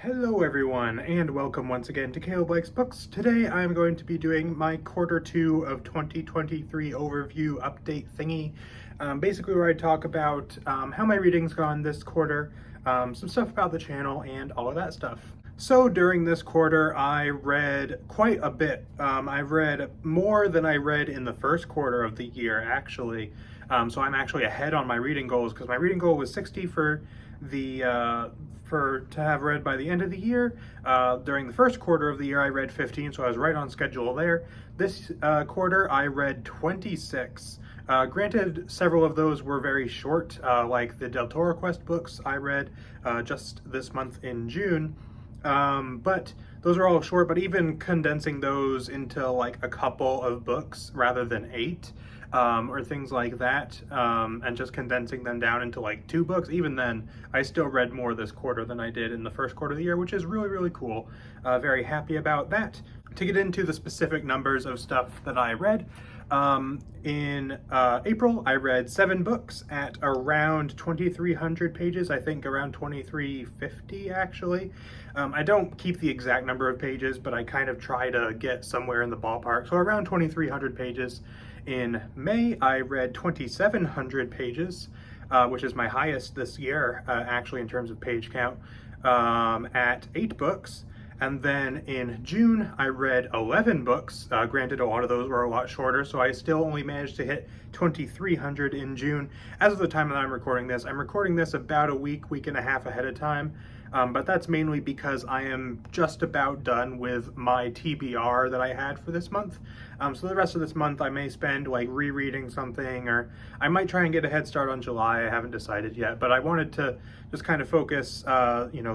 Hello everyone, and welcome once again to Caleb Likes Books. Today I'm going to be doing my quarter 2 of 2023 overview update thingy. Basically where I talk about how my reading's gone this quarter, some stuff about the channel, and all of that stuff. So during this quarter I read quite a bit. I've read more than I read in the first quarter of the year actually. So I'm actually ahead on my reading goals because my reading goal was 60 for to have read by the end of the year. During the first quarter of the year I read 15, so I was right on schedule there. This quarter I read 26. Granted, several of those were very short, like the Del Toro Quest books I read just this month in June. But those are all short, but even condensing those into like a couple of books rather than 8, or things like that, and just condensing them down into like 2 books, even then, I still read more this quarter than I did in the first quarter of the year, which is really, really cool. Very happy about that. To get into the specific numbers of stuff that I read, in April, I read 7 books at around 2,300 pages, I think around 2,350 actually. I don't keep the exact number of pages, but I kind of try to get somewhere in the ballpark, so around 2,300 pages. In May, I read 2,700 pages, which is my highest this year, actually in terms of page count, at 8 books. And then in June, I read 11 books. Granted, a lot of those were a lot shorter, so I still only managed to hit 2,300 in June. As of the time that I'm recording this about a week and a half ahead of time. But that's mainly because I am just about done with my TBR that I had for this month. So the rest of this month I may spend like rereading something, or I might try and get a head start on July. I haven't decided yet, but I wanted to just kind of focus,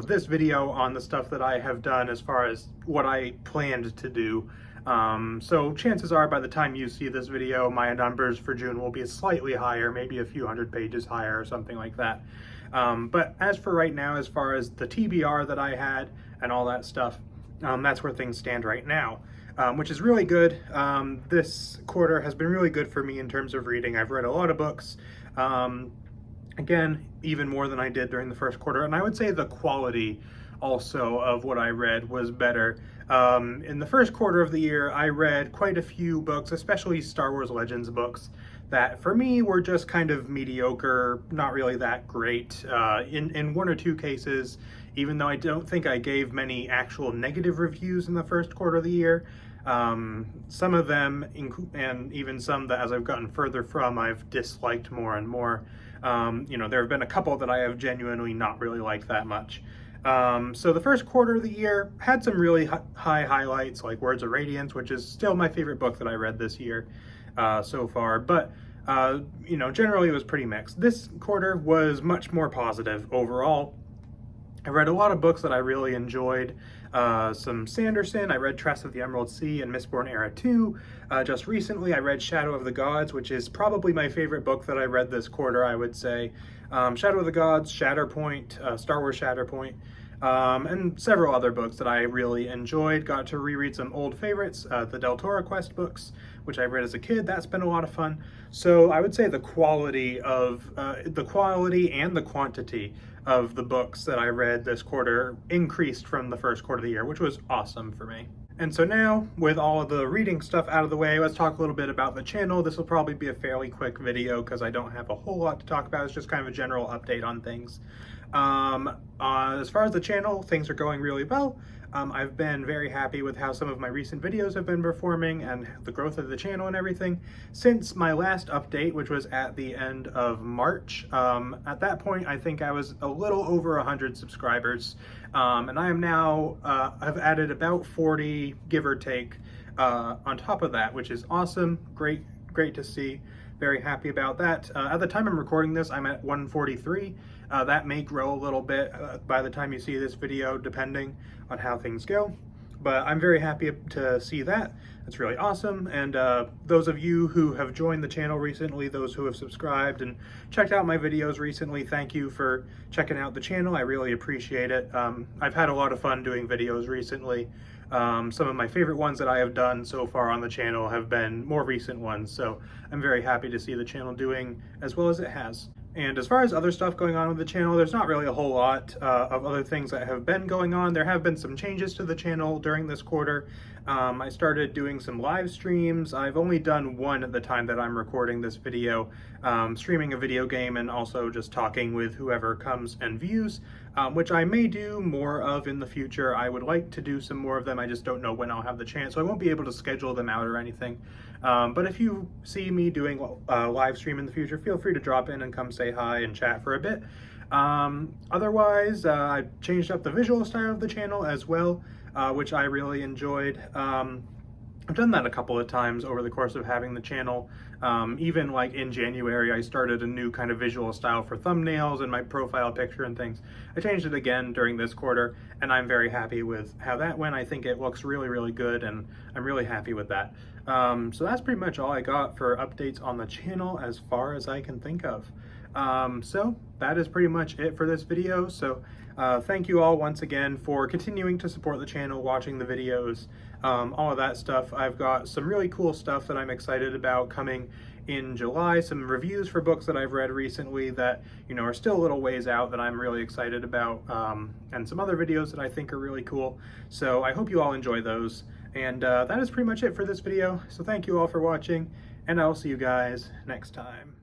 this video on the stuff that I have done as far as what I planned to do. So chances are by the time you see this video, my numbers for June will be slightly higher, maybe a few hundred pages higher or something like that. But as for right now, as far as the TBR that I had and all that stuff, that's where things stand right now, which is really good. This quarter has been really good for me in terms of reading. I've read a lot of books, again, even more than I did during the first quarter, and I would say the quality also of what I read was better. In the first quarter of the year, I read quite a few books, especially Star Wars Legends books, that for me were just kind of mediocre, not really that great. In 1 or 2 cases, even though I don't think I gave many actual negative reviews in the first quarter of the year, some of them, and even some that as I've gotten further from, I've disliked more and more. There have been a couple that I have genuinely not really liked that much. So the first quarter of the year had some really high highlights, like Words of Radiance, which is still my favorite book that I read this year so far, but generally it was pretty mixed. This quarter was much more positive overall. I read a lot of books that I really enjoyed. Some Sanderson, I read Tress of the Emerald Sea and Mistborn Era 2. Just recently I read Shadow of the Gods, which is probably my favorite book that I read this quarter, I would say. Shadow of the Gods, Shatterpoint, Star Wars Shatterpoint, and several other books that I really enjoyed. Got to reread some old favorites, the Del Toro Quest books, which I read as a kid. That's been a lot of fun. So I would say the quality and the quantity of the books that I read this quarter increased from the first quarter of the year, which was awesome for me. And so now, with all of the reading stuff out of the way, let's talk a little bit about the channel. This will probably be a fairly quick video because I don't have a whole lot to talk about. It's just kind of a general update on things. As far as the channel, things are going really well. I've been very happy with how some of my recent videos have been performing and the growth of the channel and everything. Since my last update, which was at the end of March, at that point I think I was a little over 100 subscribers, and I am now, I've added about 40, give or take, on top of that, which is awesome. Great to see. Very happy about that. At the time I'm recording this, I'm at 143. That may grow a little bit by the time you see this video, depending on how things go. But I'm very happy to see that. That's really awesome. And those of you who have joined the channel recently, those who have subscribed and checked out my videos recently, thank you for checking out the channel. I really appreciate it. I've had a lot of fun doing videos recently. Some of my favorite ones that I have done so far on the channel have been more recent ones, so I'm very happy to see the channel doing as well as it has. And as far as other stuff going on with the channel, there's not really a whole lot of other things that have been going on. There have been some changes to the channel during this quarter. I started doing some live streams. I've only done one at the time that I'm recording this video, streaming a video game and also just talking with whoever comes and views, which I may do more of in the future. I would like to do some more of them. I just don't know when I'll have the chance, so I won't be able to schedule them out or anything. But if you see me doing a live stream in the future, feel free to drop in and come say hi and chat for a bit. Otherwise, I changed up the visual style of the channel as well, which I really enjoyed. I've done that a couple of times over the course of having the channel. Even like in January, I started a new kind of visual style for thumbnails and my profile picture and things. I changed it again during this quarter, and I'm very happy with how that went. I think it looks really, really good, and I'm really happy with that. So that's pretty much all I got for updates on the channel as far as I can think of. So that is pretty much it for this video. So thank you all once again for continuing to support the channel, watching the videos, all of that stuff. I've got some really cool stuff that I'm excited about coming in July, some reviews for books that I've read recently that, you know, are still a little ways out that I'm really excited about, and some other videos that I think are really cool. So I hope you all enjoy those. And that is pretty much it for this video. So thank you all for watching, and I'll see you guys next time.